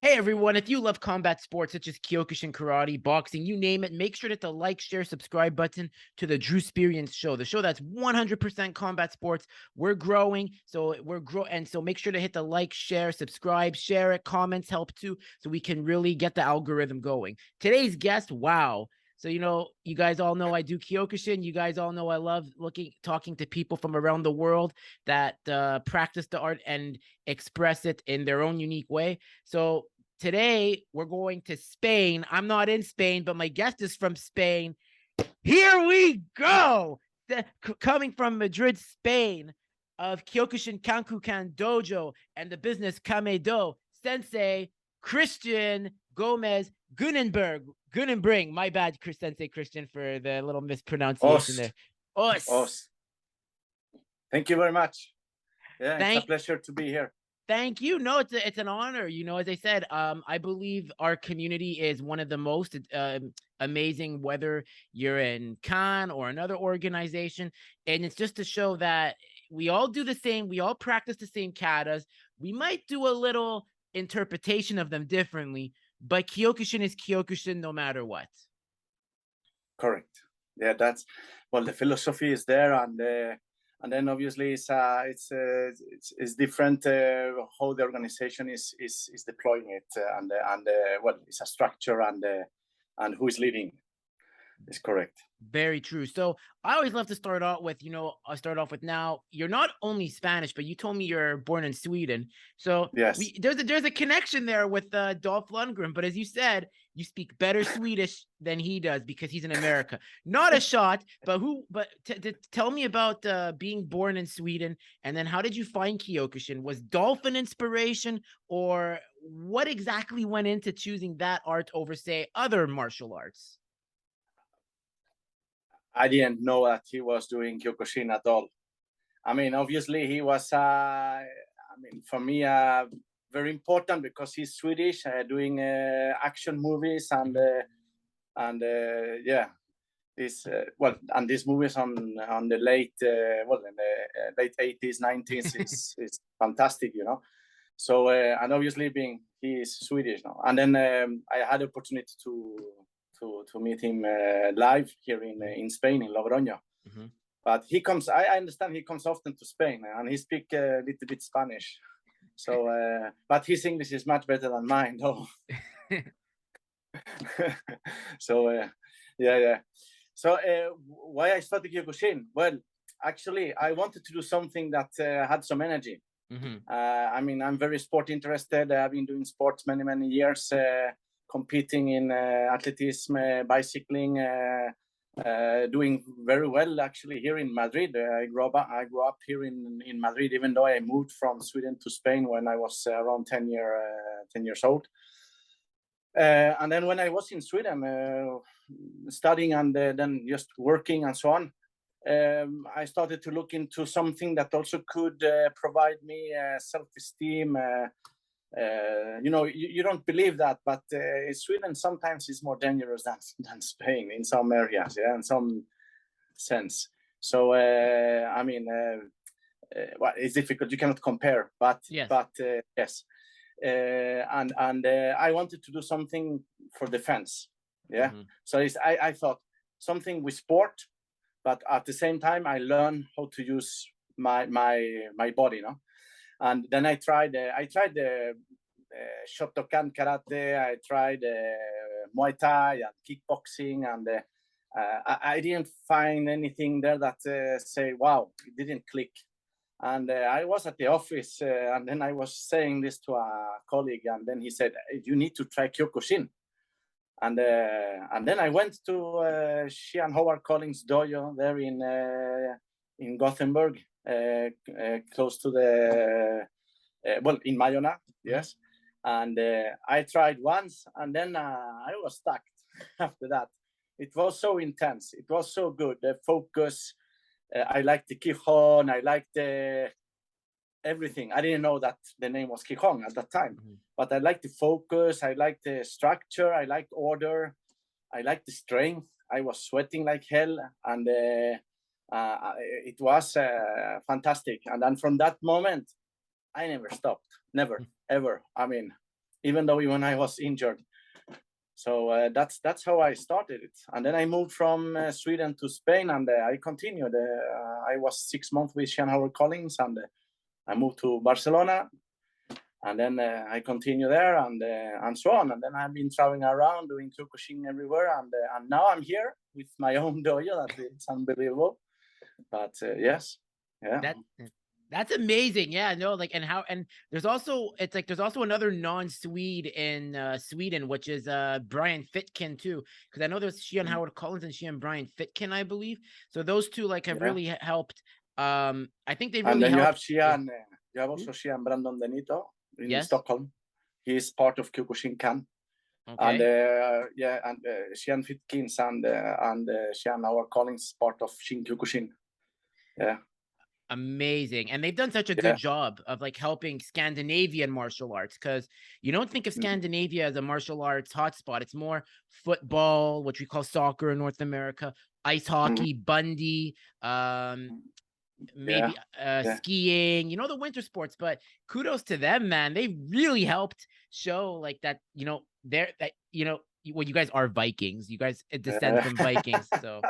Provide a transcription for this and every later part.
Hey everyone, if you love combat sports such as Kyokushin karate, boxing, you name it, make sure to hit the like, share, subscribe button to the Drew Experience show. The show that's 100% combat sports. We're growing, so make sure to hit the like, share, subscribe, share it, comments help too, so we can really get the algorithm going. Today's guest, wow. So, you guys all know I do Kyokushin. You guys all know I love talking to people from around the world that practice the art and express it in their own unique way. So today we're going to Spain. I'm not in Spain, but my guest is from Spain. Here we go. Coming from Madrid, Spain, of Kyokushin Kankukan Dojo and the business Kameae Do, Sensei Kristian Gomez Gunnebring. My bad, Sensei Kristian, for the little mispronunciation Os, there. Os. Os. Thank you very much. Yeah, it's a Thank pleasure to be here. Thank you. No, it's an honor. As I said, I believe our community is one of the most amazing, whether you're in Khan or another organization, and it's just to show that we all do the same. We all practice the same katas. We might do a little interpretation of them differently, but Kyokushin is Kyokushin no matter what. Correct. Yeah, the philosophy is there, and then obviously it's different how the organization is deploying it, and it's a structure and who is leading is correct. Very true. So I always love to start out with, I'll start off with, now you're not only Spanish, but you told me you're born in Sweden. So Yes, there's a connection there with Dolph Lundgren. But as you said, you speak better Swedish than he does because he's in America. Not a shot, but tell me about being born in Sweden, and then how did you find Kyokushin? Was Dolph an inspiration, or what exactly went into choosing that art over, say, other martial arts? I didn't know that he was doing Kyokushin at all. I mean, obviously he was. For me, very important because he's Swedish, doing action movies and yeah, and these movies on the late in the late 80s, 90s is fantastic, So and obviously being he is Swedish now, and then I had the opportunity to meet him live here in Spain, in Logroño. Mm-hmm. But he comes. I understand he comes often to Spain, and he speaks a little bit Spanish. So, but his English is much better than mine, though. So, yeah. So, why I started Kyokushin? Well, actually, I wanted to do something that had some energy. Mm-hmm. I'm very sport interested. I've been doing sports many years, competing in athleticism, bicycling, doing very well actually here in Madrid. I grew up here in Madrid, even though I moved from Sweden to Spain when I was around 10 years old. And then when I was in Sweden, studying and then just working and so on, I started to look into something that also could provide me self-esteem. You don't believe that, but Sweden sometimes is more dangerous than Spain in some areas, yeah, in some sense. So it's difficult. You cannot compare, but yes. Yes. And I wanted to do something for defense, yeah. Mm-hmm. So I thought something with sport, but at the same time I learned how to use my body, And then I tried the Shotokan karate. I tried Muay Thai and kickboxing, and I didn't find anything there that say, wow, it didn't click. And I was at the office, and then I was saying this to a colleague, and then he said, you need to try Kyokushin. And then I went to Shian Howard Collins dojo there in Gothenburg, close to the in Mayona, yes. And I tried once, and then I was stuck after that. It was so intense. It was so good. The focus. I liked the Kihon. I liked everything. I didn't know that the name was Kihon at that time, but I liked the focus. I liked the structure. I liked order. I liked the strength. I was sweating like hell, and it was fantastic. And then from that moment, I never stopped. Never, ever. I mean, even though when I was injured. So that's how I started it. And then I moved from Sweden to Spain, and I continued. I was 6 months with Sean Howard Collins, and I moved to Barcelona, and then I continue there, and so on. And then I've been traveling around doing Kyokushin everywhere, and now I'm here with my own dojo. It's unbelievable, but yes, yeah. That's amazing. Yeah, no, like, and there's also, it's like, there's also another non-Swede in Sweden, which is Brian Fitkin too. Because I know there's Shion Howard Collins and Shion Brian Fitkin, I believe. So those two like have really helped. I think they really and then helped. You have Shion, you have also Shion Brandon Denito in Stockholm. He's part of Kyokushin Kan. Okay. And and Shion Fitkins and Shion Howard Collins part of Shin Kyokushin. Yeah. Amazing. And they've done such a good job of like helping Scandinavian martial arts, because you don't think of Scandinavia as a martial arts hotspot. It's more football, which we call soccer in North America, ice hockey, bundy, maybe skiing, the winter sports. But kudos to them, man. They really helped show like that, well, you guys are Vikings. You guys descend from Vikings. So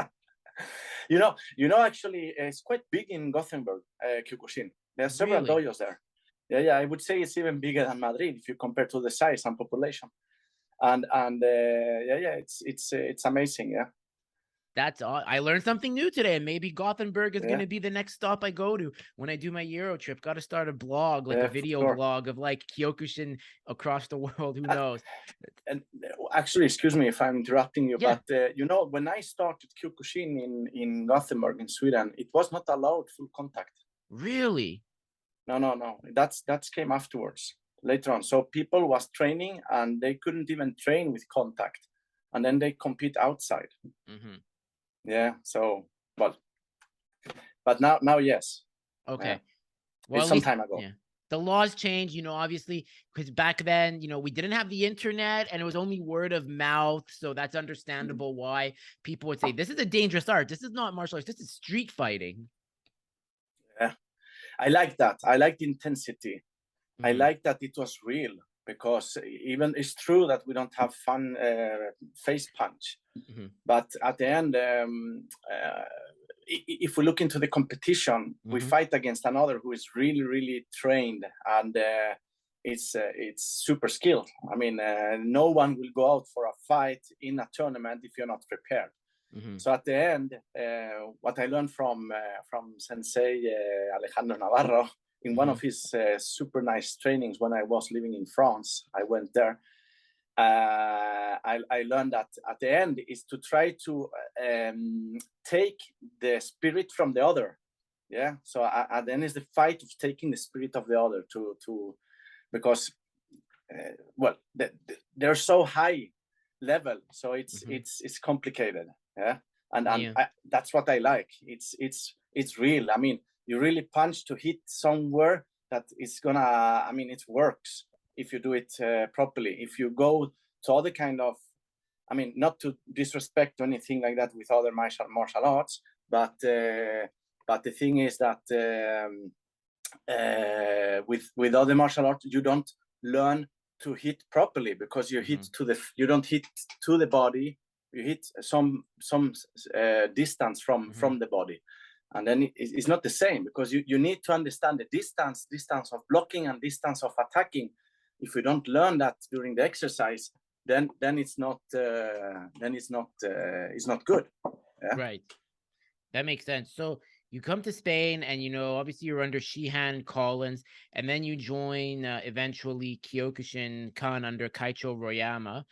actually, it's quite big in Gothenburg, Kyokushin. There are several dojos there. Yeah, I would say it's even bigger than Madrid if you compare to the size and population. And it's amazing. Yeah. That's all. I learned something new today, and maybe Gothenburg is going to be the next stop I go to when I do my Euro trip. Got to start a blog, like a video blog of like Kyokushin across the world. Who knows? And actually, excuse me if I'm interrupting you, but when I started Kyokushin in Gothenburg in Sweden, it was not allowed full contact. Really? No. That's came afterwards, later on. So people was training, and they couldn't even train with contact, and then they compete outside. Yeah. So, but now, yes. Okay. Well, it's some time ago. Yeah. The laws changed, obviously, because back then, we didn't have the internet, and it was only word of mouth. So that's understandable why people would say, this is a dangerous art. This is not martial arts. This is street fighting. Yeah. I like that. I like the intensity. I like that it was real, because even it's true that we don't have fun face punch. But at the end, if we look into the competition, we fight against another who is really, really trained, and it's super skilled. I mean, no one will go out for a fight in a tournament if you're not prepared. So at the end, what I learned from Sensei Alejandro Navarro in one of his super nice trainings when I was living in France, I went there. I learned that at the end is to try to take the spirit from the other. Yeah. So at the end is the fight of taking the spirit of the other because they're so high level, so it's complicated. Yeah. And that's what I like. It's real. I mean, you really punch to hit somewhere that is gonna. I mean, it works if you do it properly. If you go to other kind of, I mean, not to disrespect or anything like that with other martial arts, but the thing is that with other martial arts, you don't learn to hit properly, because you hit you don't hit to the body. You hit some distance from the body. And then it's not the same, because you need to understand the distance of blocking and distance of attacking. If you don't learn that during the exercise, then it's not good. Yeah? Right. That makes sense. So you come to Spain, and obviously you're under Shihan Collins, and then you join eventually Kyokushin Kan under Kaicho Royama.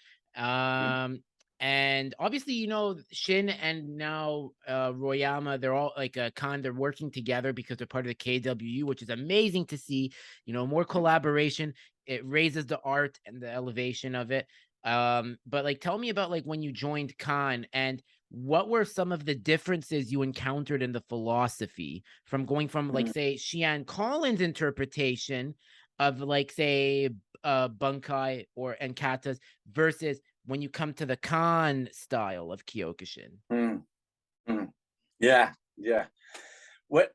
And obviously, Shin and now Royama, they're all like Kan, they're working together because they're part of the KWU, which is amazing to see. More collaboration. It raises the art and the elevation of it. But like, tell me about like when you joined Kan, and what were some of the differences you encountered in the philosophy from going from like, say, Shihan Collins' interpretation of like, say, Bunkai and katas versus when you come to the Kan style of Kyokushin? Yeah. Well,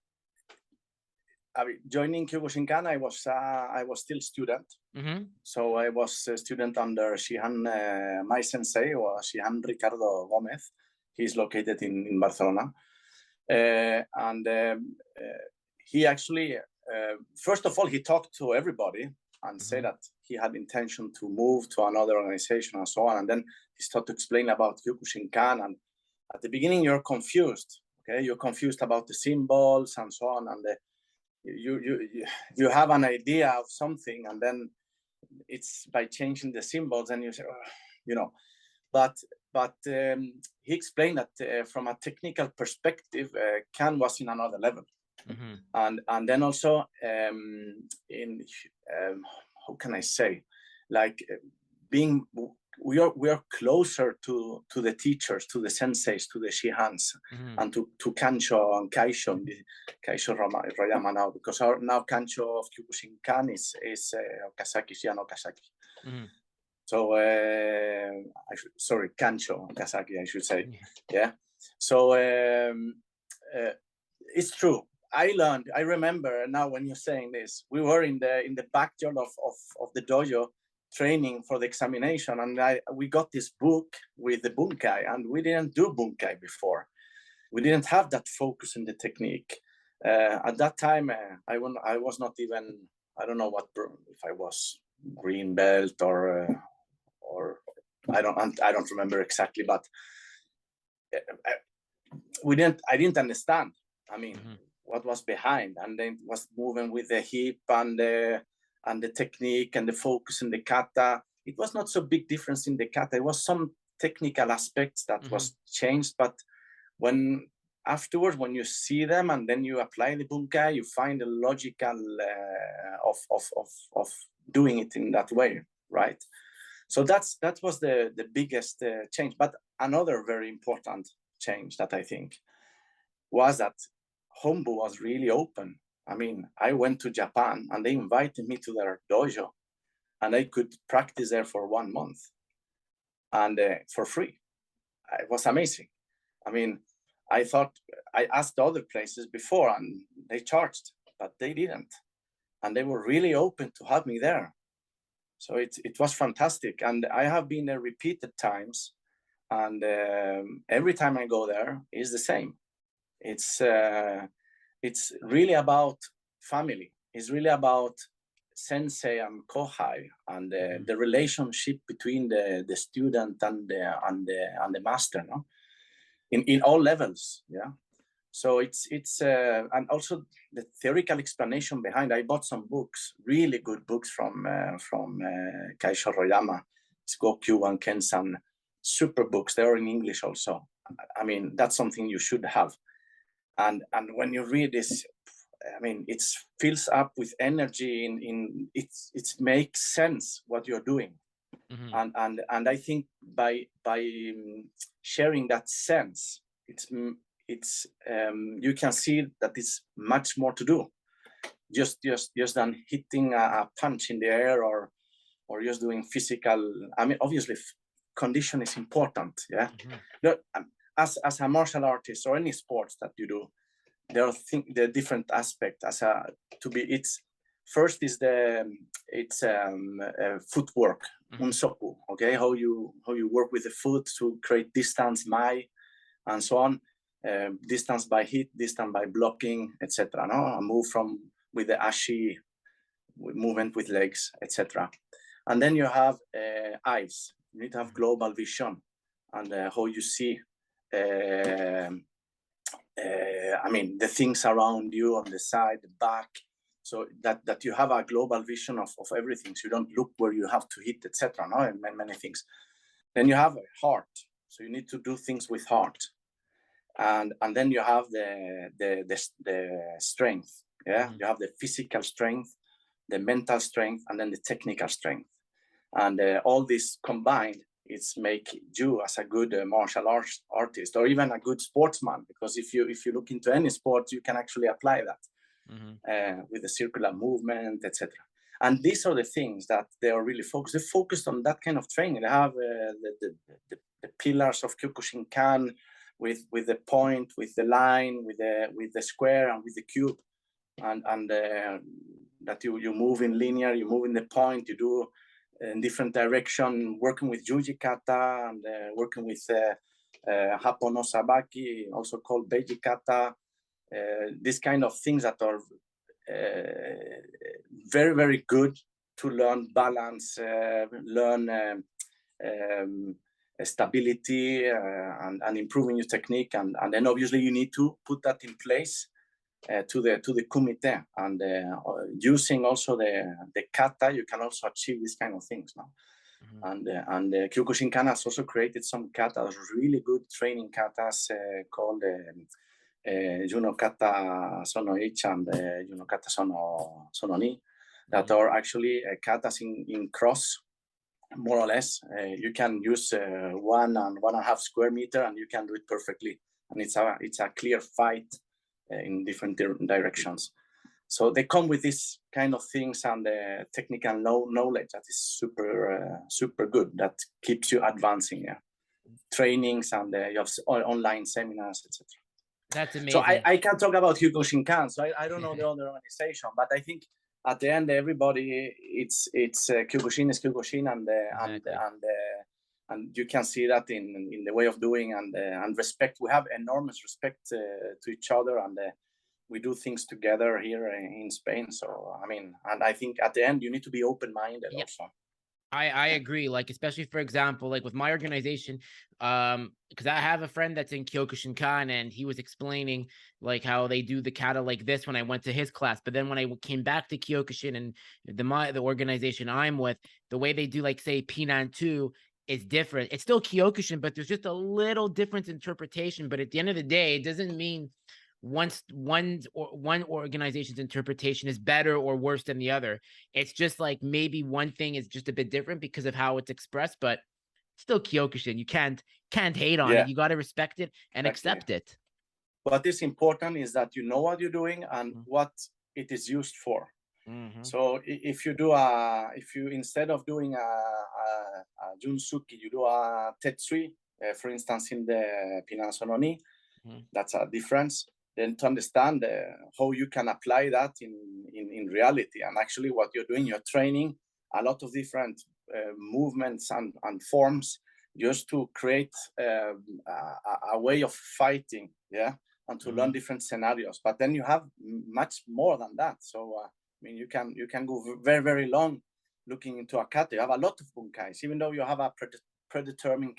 joining Kyokushinkan, I was still student. So I was a student under Shihan, my sensei, or Shihan Ricardo Gomez. He's located in Barcelona. He actually, first of all, he talked to everybody and said that he had intention to move to another organization and so on. And then he started to explain about Kyokushinkan. And at the beginning, you're confused. Okay, you're confused about the symbols and so on. And you have an idea of something, and then it's by changing the symbols, and you say, But he explained that from a technical perspective, Kan was in another level. And then also how can I say, like being we are closer to the teachers, to the senseis, to the shihans, and to Kancho and Kaisho Royama now, because now Kancho of Kyokushinkan is Okazaki, Shihan Okazaki. So Kancho Okazaki, I should say. Yeah. So it's true. I remember now when you're saying this, we were in the backyard of the dojo training for the examination, and we got this book with the bunkai, and we didn't do bunkai before. We didn't have that focus in the technique. At that time, I was not even, I don't know if I was green belt or I don't remember exactly, but I didn't understand. I mean, what was behind, and then was moving with the hip and the technique and the focus in the kata. It was not so big difference in the kata. It was some technical aspects that was changed, but afterwards, when you see them and then you apply the bunkai, you find the logical of doing it in that way, right? So that was the biggest change. But another very important change that I think was that Hombu was really open. I mean, I went to Japan and they invited me to their dojo, and I could practice there for 1 month and for free. It was amazing. I mean, I asked other places before and they charged, but they didn't. And they were really open to have me there. So it was fantastic. And I have been there repeated times. And every time I go there, it's the same. It's really about family. It's really about sensei and kohai, and the relationship between the student and the master, no? In all levels, yeah. So it's and also the theoretical explanation behind. I bought some books, really good books from Kaisho Royama, it's Gokyu and Kensan, super books. They're in English also. I mean, that's something you should have. And when you read this, I mean, it fills up with energy. It makes sense what you're doing, and I think by sharing that sense, it's you can see that it's much more to do, just than hitting a punch in the air or just doing physical. I mean, obviously, condition is important. Yeah. As a martial artist or any sports that you do, there are the different aspects. First is footwork, unsoku. Okay, how you work with the foot to create distance, mai, and so on. Distance by hit, distance by blocking, etc. No, move with the ashi, movement with legs, etc. And then you have eyes. You need to have global vision and how you see. I mean, the things around you on the side, the back, so that you have a global vision of everything. So you don't look where you have to hit, etc. No, and many things. Then you have heart. So you need to do things with heart. And then you have the strength. Yeah, you have the physical strength, the mental strength, and then the technical strength. And all this combined, it's make you as a good martial arts artist, or even a good sportsman, because if you look into any sport, you can actually apply that with the circular movement, etc. And these are the things that they are really focused. They're focused on that kind of training. They have the pillars of Kyokushinkan with the point, with the line, with the square, and with the cube. and that you move in linear, you move in the point, you do in different direction, working with Juji Kata and working with Hapo no Sabaki, also called Beiji Kata. These kind of things that are very, very good to learn balance, learn stability, and improving your technique. And then obviously you need to put that in place to the kumite, and using also the kata, you can also achieve these kind of things now. And Kyokushinkan has also created some katas, really good training katas called Juno Kata Sono Ich and Juno Kata Sono Ni, that are actually katas in cross, more or less. You can use 1.5 square meter, and you can do it perfectly. And it's a clear fight in different directions. So they come with this kind of things and technical knowledge that is super good, that keeps you advancing. Trainings, and you have online seminars, etc. That's amazing. So I can't talk about Kyokushinkan, so I don't know the other organization, but I think at the end everybody, it's Kyokushin is Kyokushin, and you can see that in the way of doing and respect. We have enormous respect to each other, and we do things together here in Spain. So I mean, and I think at the end you need to be open-minded also. I agree. Like, especially for example, like with my organization, because I have a friend that's in Kyokushinkan, and he was explaining like how they do the kata like this when I went to his class. But then when I came back to Kyokushin and the organization I'm with, the way they do, like, say, Pinan 2 is different. It's still Kyokushin, but there's just a little different interpretation. But at the end of the day, it doesn't mean one organization's interpretation is better or worse than the other. It's just like maybe one thing is just a bit different because of how it's expressed, but still Kyokushin. You can't hate on it. You got to respect it and accept it. What is important is that you know what you're doing and what it is used for. So if you instead of doing a Junsuki, you do a Tetsui, for instance, in the Pinan Sono Ni, that's a difference. Then to understand how you can apply that in reality. And actually what you're doing, you're training a lot of different movements and forms just to create a way of fighting, and to learn different scenarios. But then you have much more than that. So I mean, you can go very, very long looking into a kata. You have a lot of bunkais, even though you have a predetermined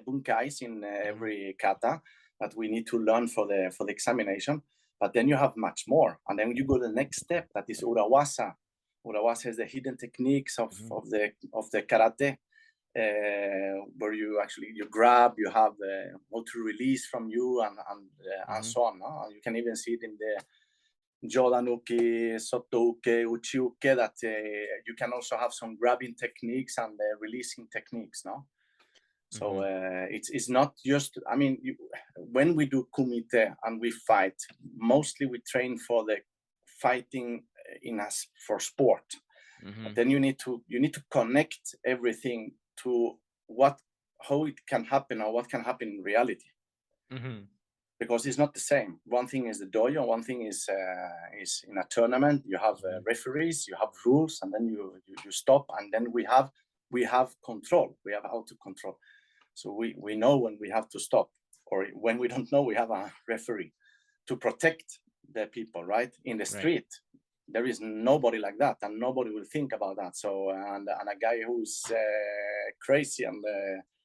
bunkais in every kata that we need to learn for the examination. But then you have much more, and then you go to the next step, that is urawasa. Urawasa is the hidden techniques of the karate, where you grab, you have how to release from you, and so on. No? You can even see it in the Jodanuki, Sotouke, Uchiuke, that you can also have some grabbing techniques and releasing techniques. No. So it's not just, I mean, when we do kumite and we fight, mostly we train for the fighting for sport. But then you need to connect everything to how it can happen or what can happen in reality. Because it's not the same. One thing is the dojo, one thing is in a tournament. You have referees, you have rules, and then you stop, and then we have control. We have how to control. So we know when we have to stop, or when we don't know, we have a referee to protect the people, right? In the street, there is nobody like that, and nobody will think about that. So, and a guy who's crazy and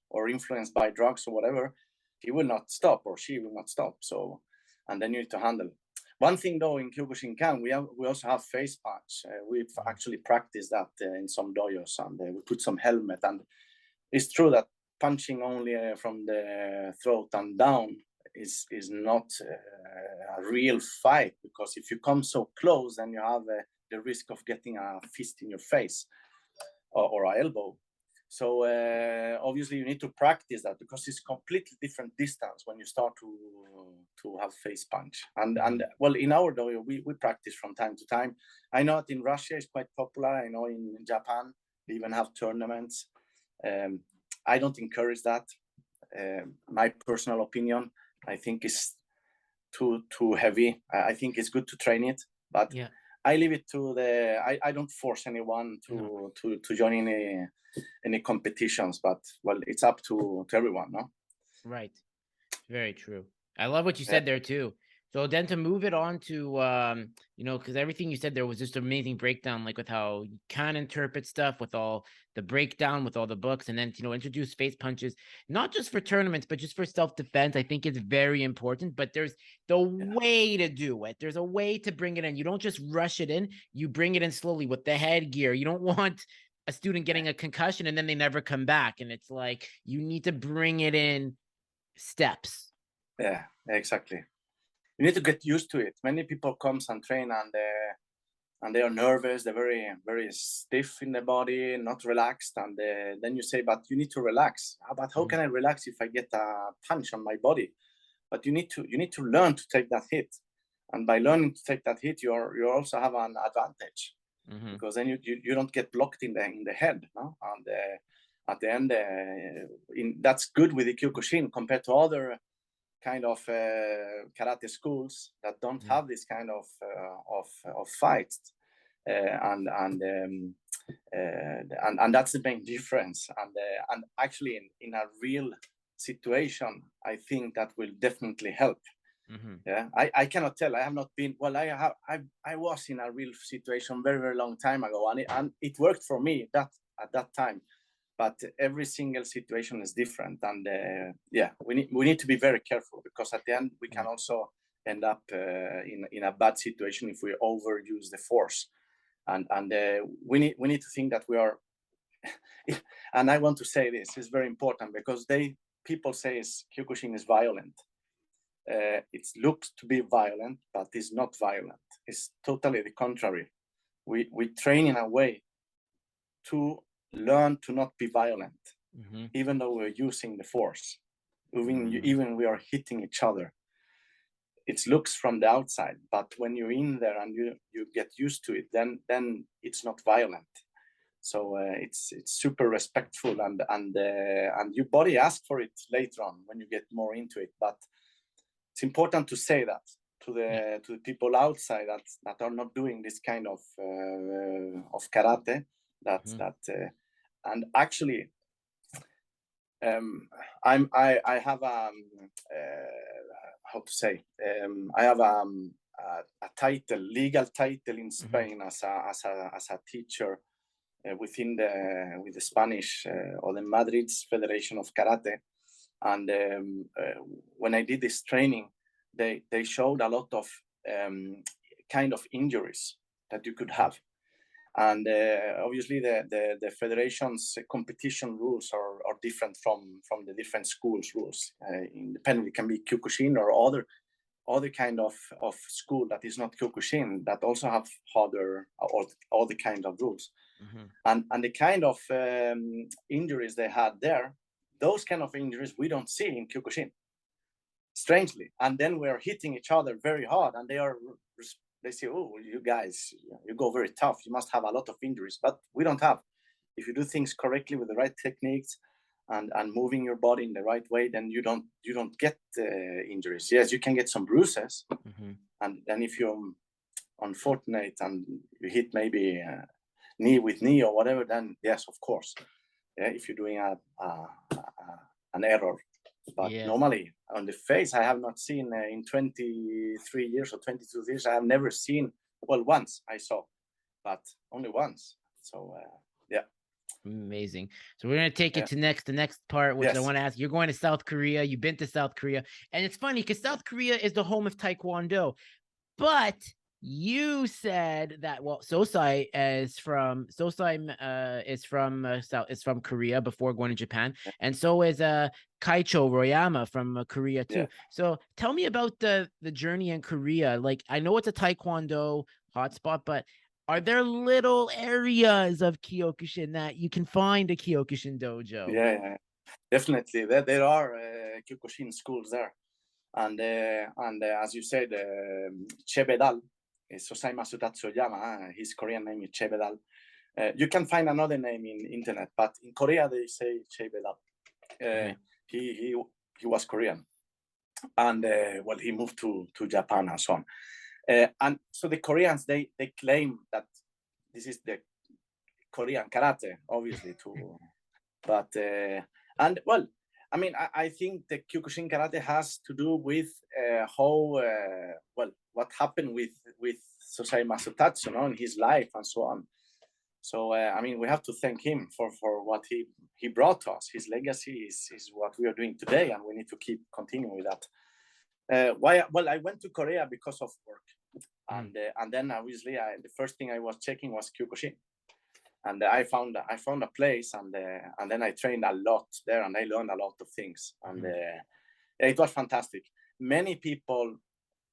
or influenced by drugs or whatever, he will not stop, or she will not stop. So, and then you need to handle. One thing though, in Kyokushinkan, we also have face punch. We've actually practiced that in some dojos, and we put some helmet. And it's true that punching only from the throat and down is not a real fight, because if you come so close, then you have the risk of getting a fist in your face or an elbow. So obviously you need to practice that, because it's completely different distance when you start to have face punch. And well, in our dojo, we practice from time to time. I know that in Russia it's quite popular. I know in Japan they even have tournaments. I don't encourage that. My personal opinion, I think it's too heavy. I think it's good to train it, But yeah. I leave it to I don't force anyone to join any competitions, but well, it's up to everyone, no? Right. Very true. I love what you Yeah, said there too. So then to move it on to because everything you said there was just amazing breakdown, like with how you can interpret stuff, with all the breakdown, with all the books, and then introduce face punches, not just for tournaments, but just for self-defense. I think it's very important. But there's the way to do it. There's a way to bring it in. You don't just rush it in, you bring it in slowly with the headgear. You don't want a student getting a concussion and then they never come back. And it's like you need to bring it in steps. yeah, exactly. You need to get used to it. Many people comes and train and they are nervous. They're very stiff in the body, not relaxed. And then you say, but you need to relax. But how can I relax if I get a punch on my body? But you need to learn to take that hit. And by learning to take that hit, you also have an advantage, because then you don't get blocked in the head, no? And at the end, that's good with the Kyokushin compared to other kind of karate schools that don't have this kind of fights, and that's the main difference. And actually, in a real situation, I think that will definitely help. Yeah, I cannot tell. I have not been. Well, I was in a real situation very long time ago, and it worked for me at that time. But every single situation is different, and yeah, we need to be very careful, because at the end we can also end up in a bad situation if we overuse the force, and we need to think that we are. And I want to say this is very important, because people say Kyokushin is violent. It looks to be violent, but it's not violent. It's totally the contrary. We train in a way to learn to not be violent, even though we're using the force, even we are hitting each other. It looks from the outside, but when you're in there and you get used to it, then it's not violent. So it's super respectful, and your body asks for it later on when you get more into it. But it's important to say that to the people outside that are not doing this kind of karate. And actually, I have how to say, I have a legal title in Spain as a teacher with the Spanish or the Madrid Federation of Karate. And when I did this training, they showed a lot of kind of injuries that you could have. And obviously the federation's competition rules are different from the different schools' rules. Independently, it can be Kyokushin or other kind of school that is not Kyokushin that also have other kind of rules. And the kind of injuries they had there, those kind of injuries we don't see in Kyokushin, strangely. And then we're hitting each other very hard, and they say, oh, you guys, you go very tough. You must have a lot of injuries, but we don't have. If you do things correctly with the right techniques and moving your body in the right way, then you don't get injuries. Yes, you can get some bruises, and then if you're unfortunate and you hit maybe knee with knee or whatever, then yes, of course. Yeah, if you're doing an error. But normally on the face, I have not seen in 23 years or 22 years, I have never seen, well, once I saw, but only once. So, yeah. Amazing. So we're going to take it to the next part, which I want to ask. You're going to South Korea. You've been to South Korea. And it's funny because South Korea is the home of Taekwondo. But you said that, well, Sosai is from Korea before going to Japan, and so is Kaicho Royama from Korea too. So tell me about the journey in Korea. Like, I know it's a Taekwondo hotspot, but are there little areas of Kyokushin that you can find a Kyokushin dojo? Yeah, definitely. There are Kyokushin schools there, and as you said, Chebedal. Sosai Masutatsu Oyama, his Korean name is Chebedal. You can find another name in internet, but in Korea they say Chebedal. He was Korean, and well, he moved to Japan and so on. And so the Koreans, they claim that this is the Korean karate, obviously, too. But and well, I mean, I think the Kyokushin karate has to do with how well, what happened with Sosai Masutatsu, in his life and so on. So I mean, we have to thank him for what he brought to us. His legacy is what we are doing today, and we need to keep continuing with that. Why? Well, I went to Korea because of work, and then obviously the first thing I was checking was Kyokushin. And I found a place, and then I trained a lot there, and I learned a lot of things, and it was fantastic. Many people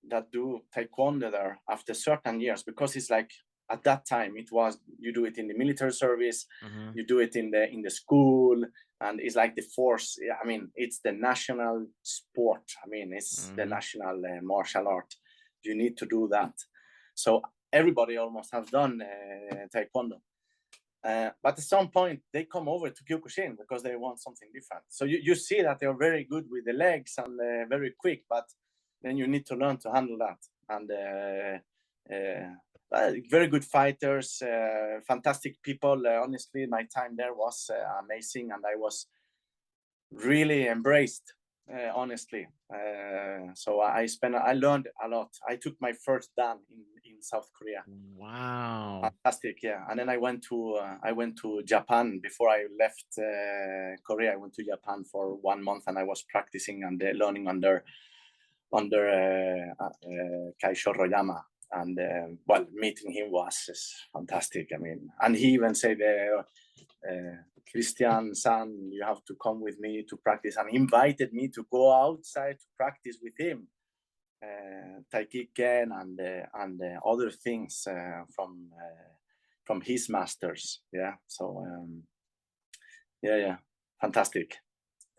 that do taekwondo there after certain years, because it's like at that time it was, you do it in the military service, you do it in the school, and it's like the force. I mean, it's the national sport. I mean, it's the national martial art. You need to do that. So everybody almost has done taekwondo. But at some point they come over to Kyokushin because they want something different. So you see that they're very good with the legs and very quick, but then you need to learn to handle that. And very good fighters, fantastic people. Honestly, my time there was amazing, and I was really embraced. Honestly, so I learned a lot. I took my first dan in South Korea. Wow, fantastic! Yeah, and then I went to Japan before I left Korea. I went to Japan for 1 month, and I was practicing and learning under Kaisho Royama. And well, meeting him was fantastic. I mean, and he even said, Kristian, son, you have to come with me to practice. And he invited me to go outside to practice with him, Taikiken and other things from his masters. Yeah, so yeah, fantastic.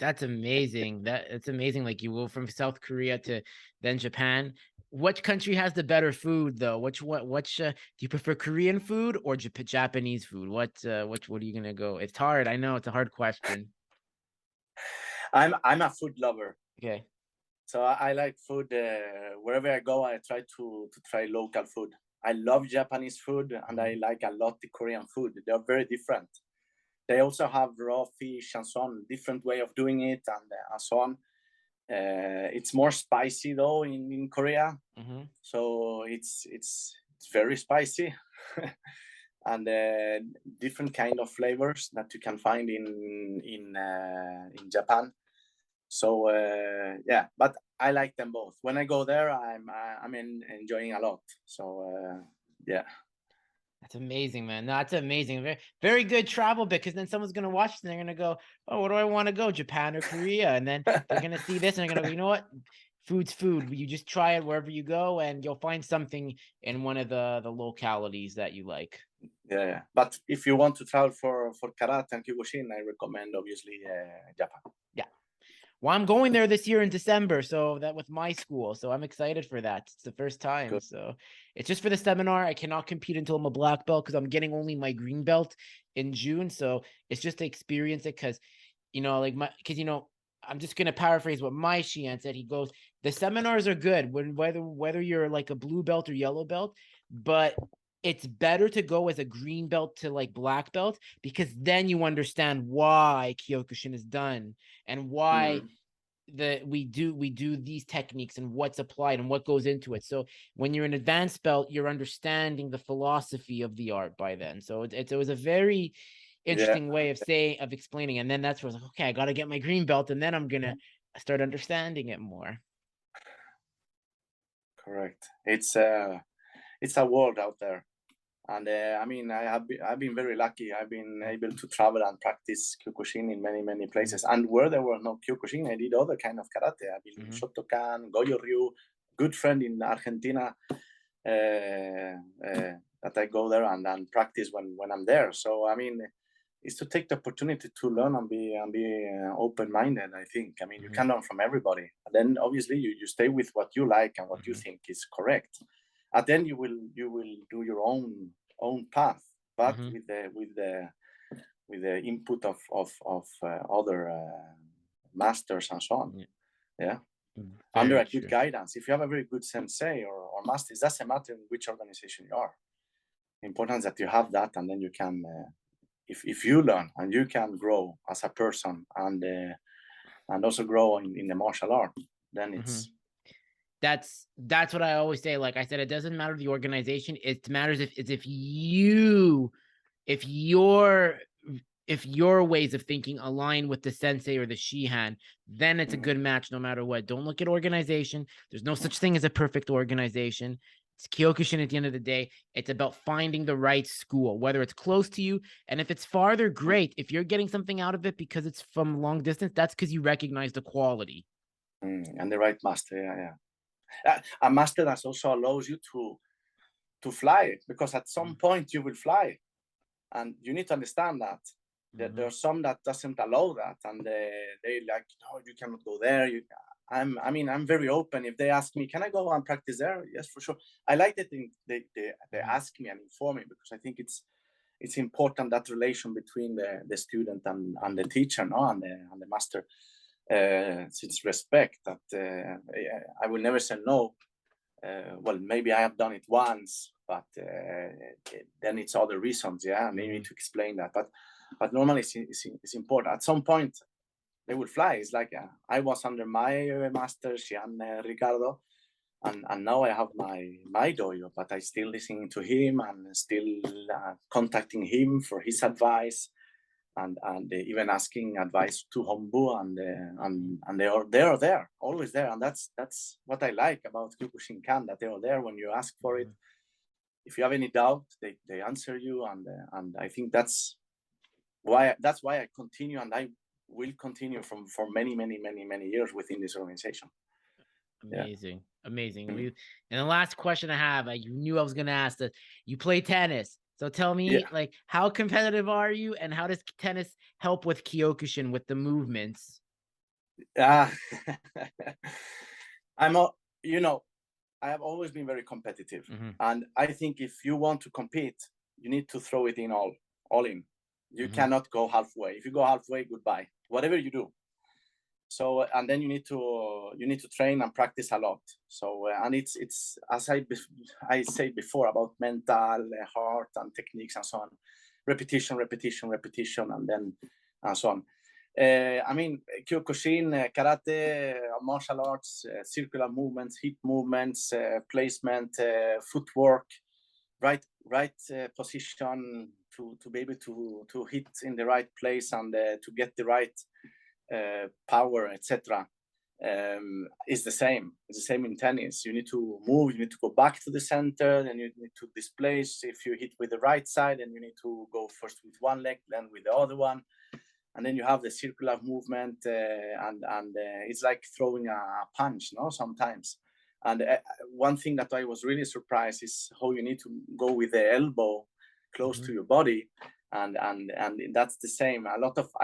that's amazing. It's amazing. Like, you go from South Korea to then Japan. Which country has the better food, though? Which do you prefer, Korean food or Japanese food? What are you gonna go? It's hard. I know it's a hard question. I'm a food lover. Okay. So I like food. Wherever I go, I try to try local food. I love Japanese food, and I like a lot the Korean food. They're very different. They also have raw fish and so on, different way of doing it, and so on. It's more spicy though in Korea, so it's very spicy, and different kind of flavors that you can find in Japan. So yeah, but I like them both. When I go there, I'm enjoying a lot. So yeah. That's amazing, man. No, that's amazing. Very, very good travel, because then someone's gonna watch this and they're gonna go, "Oh, where do I want to go? Japan or Korea?" And then they're gonna see this and they're gonna go, "You know what? Food's food. You just try it wherever you go, and you'll find something in one of the localities that you like." Yeah, but if you want to travel for karate and Kyokushin, I recommend obviously Japan. Yeah. Well, I'm going there this year in December, so that with my school. So I'm excited for that. It's the first time. Good. So it's just for the seminar. I cannot compete until I'm a black belt, because I'm getting only my green belt in June. So it's just to experience it, because I'm just gonna paraphrase what my Shian said. He goes, the seminars are good whether you're like a blue belt or yellow belt, but it's better to go as a green belt to like black belt, because then you understand why Kyokushin is done and why we do these techniques and what's applied and what goes into it. So when you're an advanced belt, you're understanding the philosophy of the art by then. So it was a very interesting way of explaining. And then that's where I was like, okay, I got to get my green belt, and then I'm gonna start understanding it more. Correct. It's a world out there, and I mean, I've been very lucky. I've been able to travel and practice Kyokushin in many places. And where there were no Kyokushin, I did other kind of karate. I've been in Shotokan, Goyo Ryu. Good friend in Argentina that I go there and practice when I'm there. So I mean, it's to take the opportunity to learn and be open-minded. I think. I mean, you can learn from everybody. And then obviously you stay with what you like and what you think is correct. And then you will do your own path, but with the input of other masters and so on. Yeah. under a good guidance. If you have a very good sensei or master, it doesn't matter in which organization you are. Important is that you have that, and then you can, if you learn and you can grow as a person and also grow in the martial art, then it's. That's what I always say. Like I said, it doesn't matter the organization. It matters if your ways of thinking align with the sensei or the shihan, then it's a good match no matter what. Don't look at organization. There's no such thing as a perfect organization. It's Kyokushin at the end of the day. It's about finding the right school, whether it's close to you. And if it's farther, great. If you're getting something out of it because it's from long distance, that's because you recognize the quality. And the right master, yeah. A master that also allows you to fly, because at some point you will fly, and you need to understand that there are some that doesn't allow that, and they like, no, you cannot go there. I'm very open. If they ask me, can I go and practice there? Yes, for sure. I like that they ask me and inform me, because I think it's important, that relation between the student and the teacher, no, and the master. It's respect that I will never say no. Well, maybe I have done it once, but then it's other reasons. Yeah, maybe need to explain that. But normally it's important. At some point, they will fly. It's like I was under my master, Xian Ricardo, and now I have my dojo, but I still listening to him and still contacting him for his advice. And even asking advice to Hombu, and they are there, always there, and that's what I like about Kyokushinkan, that they are there when you ask for it. If you have any doubt, they answer you, and I think that's why I continue, and I will continue for many years within this organization. Amazing. And the last question I have, you knew I was going to ask that. You play tennis. So tell me, like, how competitive are you, and how does tennis help with Kyokushin, with the movements? I have always been very competitive, and I think if you want to compete, you need to throw it in all in. You cannot go halfway. If you go halfway, goodbye. Whatever you do. So, and then you need to train and practice a lot. So, and it's as I said before, about mental, heart, and techniques and so on. Repetition, and so on. I mean, Kyokushin, karate, martial arts, circular movements, hip movements, placement, footwork, right position to be able to hit in the right place, and to get the right power, etc. Is the same. It's the same in tennis. You need to move, you need to go back to the center, then you need to displace. If you hit with the right side, then you need to go first with one leg, then with the other one, and then you have the circular movement, and it's like throwing a punch, no, sometimes. And one thing that I was really surprised is how you need to go with the elbow close to your body. And that's the same. I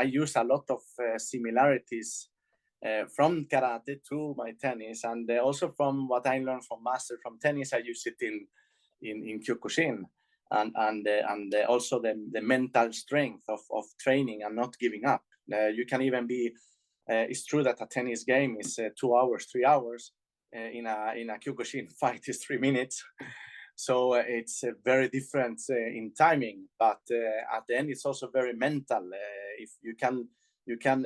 use a lot of similarities from karate to my tennis, and also from what I learned from master from tennis, I use it in Kyokushin, and also the mental strength of training and not giving up. You can even be. It's true that a tennis game is 2 hours, 3 hours. In a Kyokushin fight is 3 minutes. So it's very different in timing, but at the end it's also very mental. If you can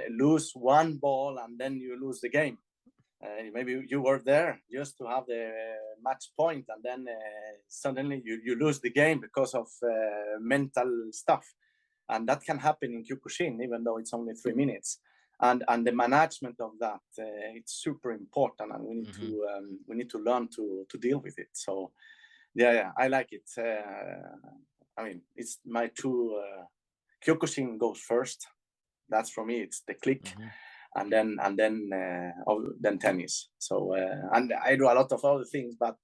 lose one ball and then you lose the game. Maybe you were there just to have the match point, and then suddenly you lose the game because of mental stuff, and that can happen in Kyokushin even though it's only 3 minutes. And the management of that, it's super important, and we need to learn to deal with it. So. Yeah, I like it. I mean, it's my two. Kyokushin goes first. That's for me. It's the click, and then tennis. So and I do a lot of other things, but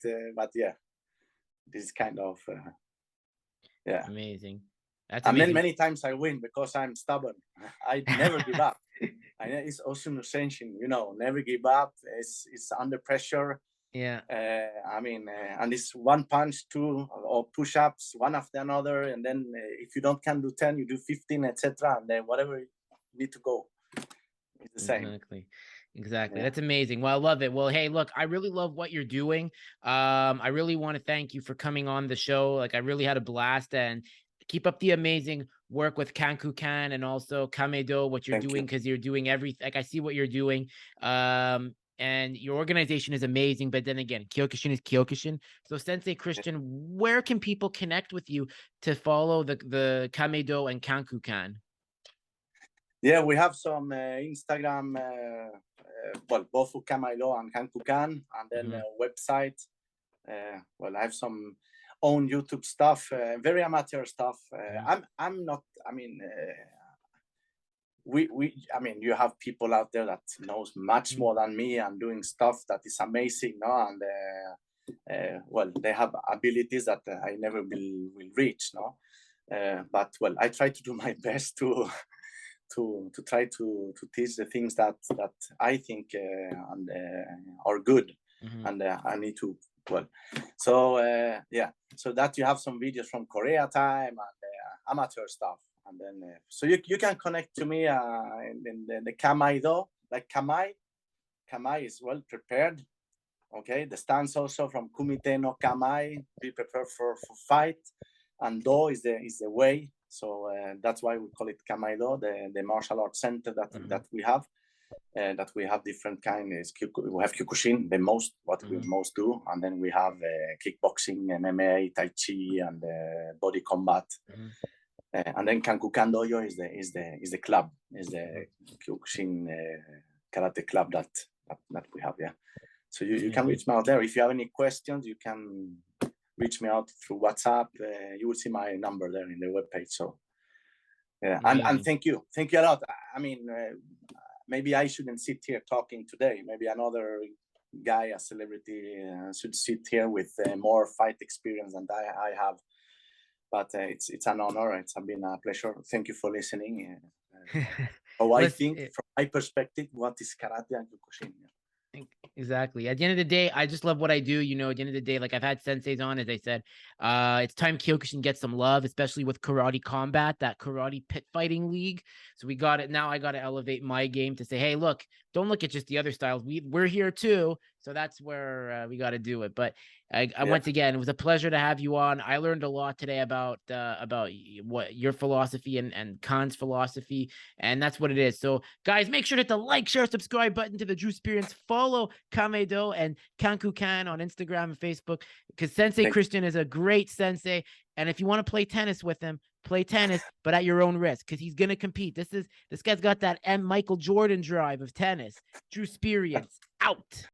yeah, this is kind of amazing. That's amazing. And many times I win because I'm stubborn. I never give up. It's also Senshin, never give up. It's under pressure. Yeah. I mean, and it's one punch, 2 or push-ups, one after another, and then if you can do 10, you do 15, etc. And then whatever you need to go, it's the same. Exactly. Exactly. Yeah. That's amazing. Well, I love it. Well, hey, look, I really love what you're doing. I really want to thank you for coming on the show. Like, I really had a blast, and keep up the amazing work with Kankukan and also Kameae Do, what you're Thank doing, you. because you're doing everything. Like, I see what you're doing. And your organization is amazing. But then again, Kyokushin is Kyokushin. So, Sensei Kristian, where can people connect with you to follow the Kameae Do and Kankukan? Yeah, we have some Instagram, well, both for Kameae Do and Kankukan, and then website. Well, I have some own YouTube stuff, very amateur stuff. I'm not. I mean, I mean, you have people out there that knows much more than me and doing stuff that is amazing, no? And well, they have abilities that I never will reach, no. But well, I try to do my best to try to teach the things that I think and are good, and I need to, well, so yeah, so that you have some videos from Korea time and amateur stuff, and then so you can connect to me in the Kameae Do, like Kameae is well prepared. Okay, the stance also from Kumite no Kameae, be prepared for fight, and Do is the way. So that's why we call it Kameae Do, the martial arts center that we have. That we have different kinds. We have Kyokushin, what we most do, and then we have kickboxing, MMA, Tai Chi, and body combat. And then Kankukan Dojo is the club, is the Kyokushin karate club that we have. Yeah. So you can reach me out there if you have any questions. You can reach me out through WhatsApp. You will see my number there in the webpage. So yeah, and thank you a lot. I mean, maybe I shouldn't sit here talking today. Maybe another guy, a celebrity, should sit here with more fight experience than I have. But it's an honor. It's been a pleasure. Thank you for listening. I think from my perspective, what is karate and Kyokushin? Exactly. At the end of the day, I just love what I do. At the end of the day, like, I've had senseis on, as I said, it's time Kyokushin gets some love, especially with Karate Combat, that karate pit fighting league. So we got it. Now I got to elevate my game to say, hey, look, don't look at just the other styles. We're here too. So that's where we got to do it. But once again, it was a pleasure to have you on. I learned a lot today about what your philosophy and Khan's philosophy, and that's what it is. So guys, make sure to hit the like, share, subscribe button to the Drew Experience. Follow Kameae Do and Kankukan on Instagram and Facebook, because Sensei Kristian is a great sensei. And if you want to play tennis with him, play tennis, but at your own risk, because he's gonna compete. This guy's got that Michael Jordan drive of tennis. Drew Experience out.